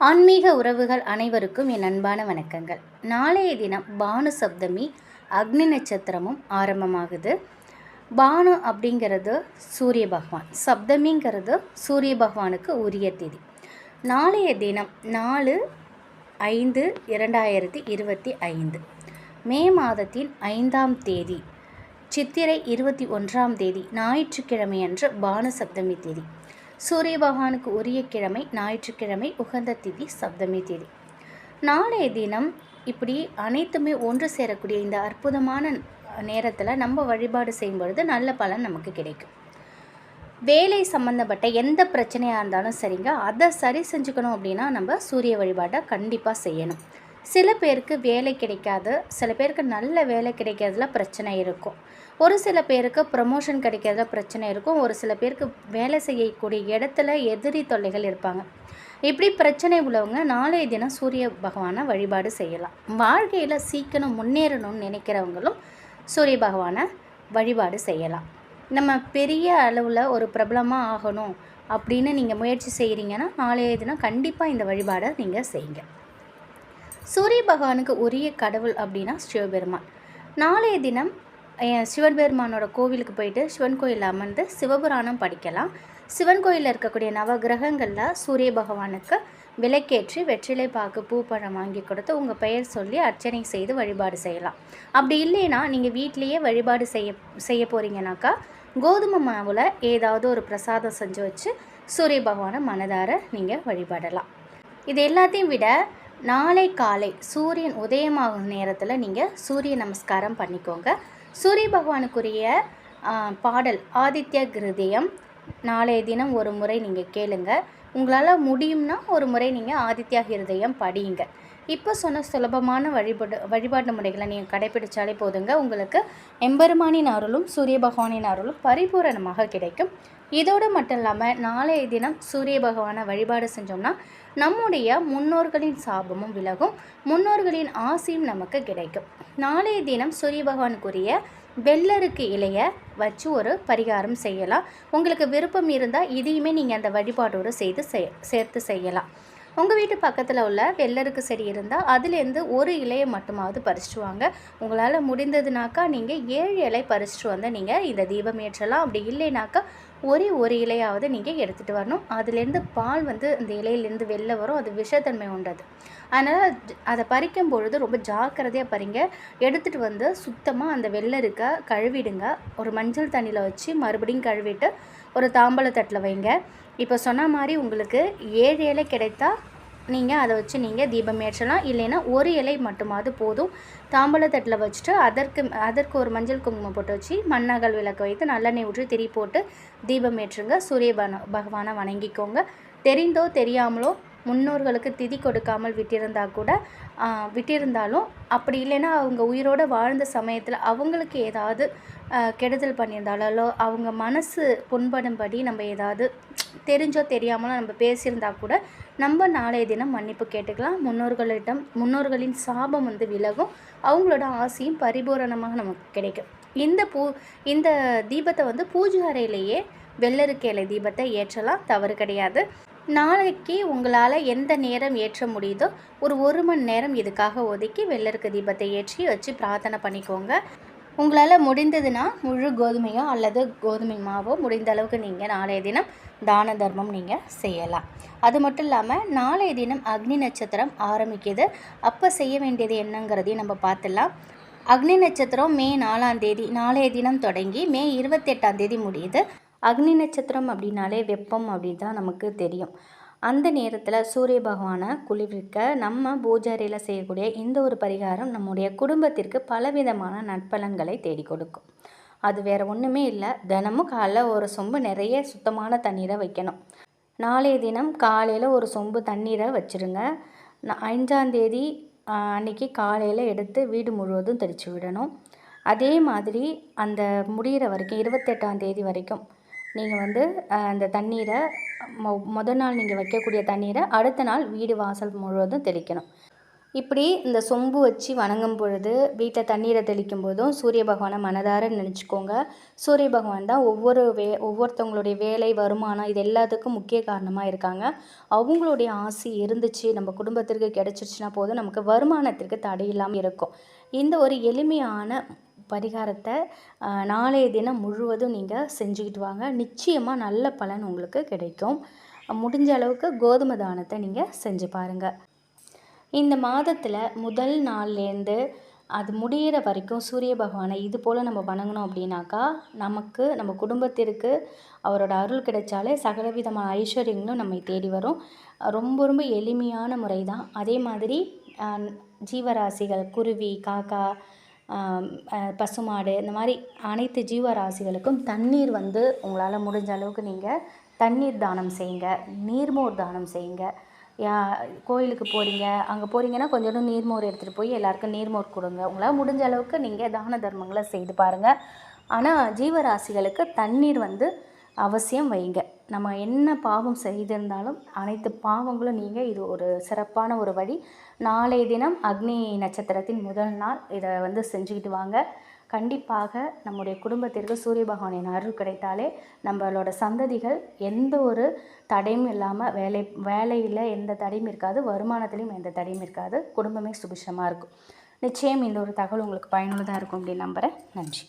ஆன்மீக உறவுகள் அனைவருக்கும் என் அன்பான வணக்கங்கள். நாளைய தினம் பானு சப்தமி, அக்னி நட்சத்திரமும் ஆரம்பமாகுது. பானு அப்படிங்கிறது சூரிய பகவான், சப்தமிங்கிறது சூரிய பகவானுக்கு உரிய திதி. நாளைய தினம் 4/5/2025 மே மாதத்தின் 5ஆம் தேதி, சித்திரை 21ஆம் தேதி ஞாயிற்றுக்கிழமை அன்று பானு சப்தமி தேதி. சூரிய பகவானுக்கு உரிய கிழமை ஞாயிற்றுக்கிழமை, உகந்த திதி சப்தமி தேதி. நாளைய தினம் இப்படி அனைத்துமே ஒன்று சேரக்கூடிய இந்த அற்புதமான நேரத்தில் நம்ம வழிபாடு செய்யும் பொழுது நல்ல பலன் நமக்கு கிடைக்கும். வேலை சம்மந்தப்பட்ட எந்த பிரச்சனையாக இருந்தாலும் சரிங்க, அதை சரி செஞ்சுக்கணும் அப்படின்னா நம்ம சூரிய வழிபாட்டை கண்டிப்பாக செய்யணும். சில பேருக்கு வேலை கிடைக்காது, சில பேருக்கு நல்ல வேலை கிடைக்கிறதுல பிரச்சனை இருக்கும், ஒரு சில பேருக்கு ப்ரமோஷன் கிடைக்கிறதுல பிரச்சனை இருக்கும், ஒரு சில பேருக்கு வேலை செய்யக்கூடிய இடத்துல எதிரி தொல்லைகள் இருப்பாங்க. இப்படி பிரச்சனை உள்ளவங்க நாளைய தினம் சூரிய பகவானை வழிபாடு செய்யலாம். வாழ்க்கையில் சீக்கிரம் முன்னேறணும்னு நினைக்கிறவங்களும் சூரிய பகவானை வழிபாடு செய்யலாம். நம்ம பெரிய அளவில் ஒரு பிரபலமாக ஆகணும் அப்படின்னு நீங்கள் முயற்சி செய்கிறீங்கன்னா நாளைய தினம் கண்டிப்பாக இந்த வழிபாடை நீங்கள் செய்யுங்க. சூரிய பகவானுக்கு உரிய கடவுள் அப்படின்னா சிவபெருமான். நாளைய தினம் சிவபெருமானோட கோவிலுக்கு போயிட்டு சிவன் கோயிலில் அமர்ந்து சிவபுராணம் படிக்கலாம். சிவன் கோயிலில் இருக்கக்கூடிய நவகிரகங்களில் சூரிய பகவானுக்கு விளக்கேற்றி வெற்றிலை பாக்கு பூப்பழம் வாங்கி கொடுத்து உங்கள் பெயர் சொல்லி அர்ச்சனை செய்து வழிபாடு செய்யலாம். அப்படி இல்லைன்னா நீங்கள் வீட்டிலையே வழிபாடு செய்ய போகிறீங்கனாக்கா கோதுமை மாவில் ஏதாவது ஒரு பிரசாதம் செஞ்சு வச்சு சூரிய பகவானை மனதார நீங்கள் வழிபாடலாம். இது எல்லாத்தையும் விட நாளை காலை சூரியன் உதயமாகும் நேரத்தில் நீங்கள் சூரிய நமஸ்காரம் பண்ணிக்கோங்க. சூரிய பகவானுக்குரிய பாடல் ஆதித்ய கிருதயம் நாளைய தினம் ஒரு முறை நீங்கள் கேளுங்க. உங்களால் முடியும்னா ஒரு முறை நீங்கள் ஆதித்யா ஹிருதயம் படியுங்க. இப்போ சொன்ன சுலபமான வழிபாட்டு முறைகளை நீங்கள் கடைப்பிடிச்சாலே போதுங்க, உங்களுக்கு எம்பெருமானின் அருளும் சூரிய பகவானின் அருளும் பரிபூரணமாக கிடைக்கும். இதோடு மட்டும் இல்லாமல் நாளைய தினம் சூரிய பகவானை வழிபாடு செஞ்சோம்னா நம்முடைய முன்னோர்களின் சாபமும் விலகும், முன்னோர்களின் ஆசையும் நமக்கு கிடைக்கும். நாளைய தினம் சூரிய பகவானுக்குரிய வெள்ளருக்கு இலையை வச்சு ஒரு பரிகாரம் செய்யலாம். உங்களுக்கு விருப்பம் இருந்தால் இதையுமே நீங்கள் அந்த வழிபாட்டோடு சேர்த்து செய்யலாம். உங்கள் வீட்டு பக்கத்தில் உள்ள வெள்ளருக்கு செடி இருந்தால் அதுலேருந்து ஒரு இலையை மட்டுமாவது பறிச்சுட்டு வாங்க. உங்களால் முடிந்ததுனாக்கா நீங்கள் 7 இலை பறிச்சுட்டு வந்து நீங்கள் இந்த தீபம் ஏற்றலாம். அப்படி இல்லைனாக்கா ஒரு இலையாவது நீங்கள் எடுத்துகிட்டு வரணும். அதுலேருந்து பால் இந்த இலையிலேருந்து வெளில வரும், அது விஷத்தன்மை உண்டது. அதனால் அதை பறிக்கும் பொழுது ரொம்ப ஜாக்கிரதையாக பறிங்க. எடுத்துகிட்டு வந்து சுத்தமாக அந்த வெள்ளருக்கை கழுவிடுங்க. ஒரு மஞ்சள் தண்ணியில் வச்சு மறுபடியும் கழுவிட்டு ஒரு தாம்பழத்தட்டில் வைங்க. இப்போ சொன்ன மாதிரி உங்களுக்கு 7 இலை கிடைத்தா நீங்கள் அதை வச்சு நீங்கள் தீபம் ஏற்றலாம். இல்லைன்னா ஒரு இலை மட்டுமாவது போதும். தாம்பழத்தட்டில் வச்சுட்டு அதற்கு ஒரு மஞ்சள் குங்குமம் போட்டு வச்சு மண்ணகல் விளக்கு வைத்து நல்லெண்ணெய் ஊற்றி திரி போட்டு தீபம் ஏற்றுங்க. சூரிய பகவானை வணங்கிக்கோங்க. தெரிந்தோ தெரியாமலோ முன்னோர்களுக்கு திதி கொடுக்காமல் விட்டிருந்தாலும் அப்படி இல்லைன்னா அவங்க உயிரோடு வாழ்ந்த சமயத்தில் அவங்களுக்கு ஏதாவது கெடுதல் பண்ணியிருந்தாலோ அவங்க மனசு புண்படும்படி நம்ம ஏதாவது தெரிஞ்சோ தெரியாமலோ நம்ம பேசியிருந்தா கூட நம்ம நாளைய தினம் மன்னிப்பு கேட்டுக்கலாம். முன்னோர்களின் சாபம் விலகும், அவங்களோட ஆசையும் பரிபூரணமாக நமக்கு கிடைக்கும். இந்த தீபத்தை பூஜை அறையிலேயே வெள்ளருக்கு இலை தீபத்தை ஏற்றலாம், தவறு கிடையாது. நாளைக்கு உங்களால் எந்த நேரம் ஏற்ற முடியுதோ ஒரு மணி நேரம் இதுக்காக ஒதுக்கி வெள்ளருக்கு தீபத்தை ஏற்றி வச்சு பிரார்த்தனை பண்ணிக்கோங்க. உங்களால் முடிந்ததுன்னா முழு கோதுமையோ அல்லது கோதுமை மாவோ முடிந்த அளவுக்கு நீங்கள் நாளைய தினம் தான தர்மம் நீங்கள் செய்யலாம். அது மட்டும் இல்லாமல் நாளைய தினம் அக்னி நட்சத்திரம் ஆரம்பிக்குது. அப்போ செய்ய வேண்டியது என்னங்கிறதையும் நம்ம பார்த்துடலாம். அக்னி நட்சத்திரம் மே 4ஆம் தேதி நாளைய தினம் தொடங்கி மே 28ஆம் தேதி முடியுது. அக்னி நட்சத்திரம் அப்படின்னாலே வெப்பம் அப்படின்னு தான் நமக்கு தெரியும். அந்த நேரத்தில் சூரிய பகவானை குளிர்விக்க நம்ம பூஜை அறையில் செய்யக்கூடிய இந்த ஒரு பரிகாரம் நம்முடைய குடும்பத்திற்கு பலவிதமான நற்பலன்களை தேடி கொடுக்கும். அது வேறு ஒன்றுமே இல்லை, தினமும் காலைல ஒரு சொம்பு நிறைய சுத்தமான தண்ணீரை வைக்கணும். நாளைய தினம் காலையில் ஒரு சொம்பு தண்ணீரை வச்சுருங்க. 5ஆம் தேதி அன்றைக்கி காலையில் எடுத்து வீடு முழுவதும் தெளித்து விடணும். அதே மாதிரி அந்த முடிகிற வரைக்கும் 28ஆம் தேதி வரைக்கும் நீங்கள் அந்த தண்ணீரை முதல் நாள் நீங்கள் வைக்கக்கூடிய தண்ணீரை அடுத்த நாள் வீடு வாசல் முழுவதும் தெளிக்கணும். இப்படி இந்த சொம்பு வச்சு வணங்கும் பொழுது வீட்டில் தண்ணீரை தெளிக்கும் போதும் சூரிய பகவானை மனதார நினச்சிக்கோங்க. சூரிய பகவான் தான் ஒவ்வொருத்தவங்களுடைய வேலை, வருமானம் இது எல்லாத்துக்கும் முக்கிய காரணமாக இருக்காங்க. அவங்களுடைய ஆசி இருந்துச்சு, நம்ம குடும்பத்திற்கு கிடைச்சிருச்சுன்னா போதும், நமக்கு வருமானத்திற்கு தடை இல்லாமல் இருக்கும். இந்த ஒரு எளிமையான பரிகாரத்தை நாளைய தினம் முழுவதும் நீங்கள் செஞ்சுக்கிட்டு வாங்க. நிச்சயமாக நல்ல பலன் உங்களுக்கு கிடைக்கும். முடிஞ்ச அளவுக்கு கோதுமை தானத்தை நீங்கள் செஞ்சு பாருங்கள். இந்த மாதத்தில் முதல் நாள்லேருந்து அது முடிகிற வரைக்கும் சூரிய பகவானை இது போல் நம்ம வணங்கணும் அப்படின்னாக்கா நமக்கு நம்ம குடும்பத்திற்கு அவரோட அருள் கிடைச்சாலே சகலவிதமான ஐஸ்வர்யங்களும் நம்மை தேடி வரும். ரொம்ப ரொம்ப எளிமையான முறை தான். அதே மாதிரி ஜீவராசிகள், குருவி, காக்கா, பசுமாடு, இந்த மாதிரி அனைத்து ஜீவராசிகளுக்கும் தண்ணீர் உங்களால் முடிஞ்ச அளவுக்கு நீங்கள் தண்ணீர் தானம் செய்யுங்க, நீர்மோர் தானம் செய்யுங்க. கோயிலுக்கு போகிறீங்க, அங்கே போகிறீங்கன்னா கொஞ்சோண்டு நீர்மோர் எடுத்துகிட்டு போய் எல்லாருக்கும் நீர்மோர் கொடுங்க. உங்களால் முடிஞ்ச அளவுக்கு நீங்கள் தான தர்மங்களை செய்து பாருங்கள். ஆனால் ஜீவராசிகளுக்கு தண்ணீர் அவசியம் வைங்க. நம்ம என்ன பாவம் செய்திருந்தாலும் அனைத்து பாவங்களும் நீங்கள் இது ஒரு சிறப்பான ஒரு வழி. நாளைய தினம் அக்னி நட்சத்திரத்தின் முதல் நாள் இதை செஞ்சுக்கிட்டு வாங்க. கண்டிப்பாக நம்முடைய குடும்பத்திற்கு சூரிய பகவானின் அருள் கிடைத்தாலே நம்மளோட சந்ததிகள் எந்த ஒரு தடையும் இல்லாமல் வேலையில் எந்த தடையும் இருக்காது, வருமானத்துலேயும் எந்த தடையும் இருக்காது, குடும்பமே சுபிஷமாக இருக்கும். நிச்சயம் இந்த ஒரு தகவல் உங்களுக்கு பயனுள்ளதாக இருக்கும் அப்படின்னு நம்புகிறேன். நன்றி.